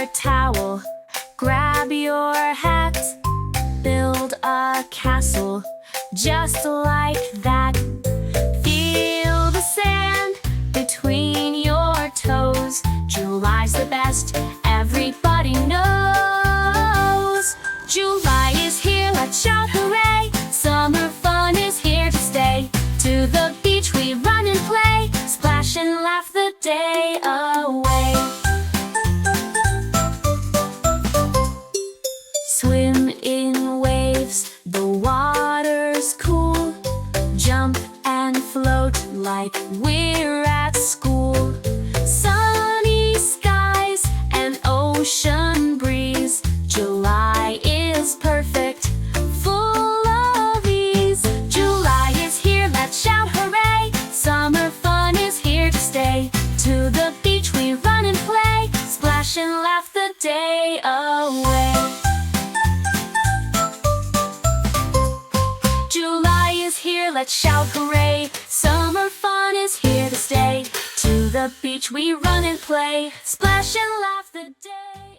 your towel, grab your hat, build a castle, just like that. Feel the sand between your toes. July's the best, everybody knows. July is here, let's shout hooray! Summer fun is here to stay. To the beach we run and play, splash and laugh the day away. Swim in waves, the water's cool. Jump and float like we're at school. Sunny skies and ocean breeze. July is perfect, full of ease. July is here, let's shout hooray! Summer fun is here to stay. To the beach we run and play, splash and laugh the day away. July is here, let's shout hooray! Summer fun is here to stay. To the beach we run and play, splash and laugh the day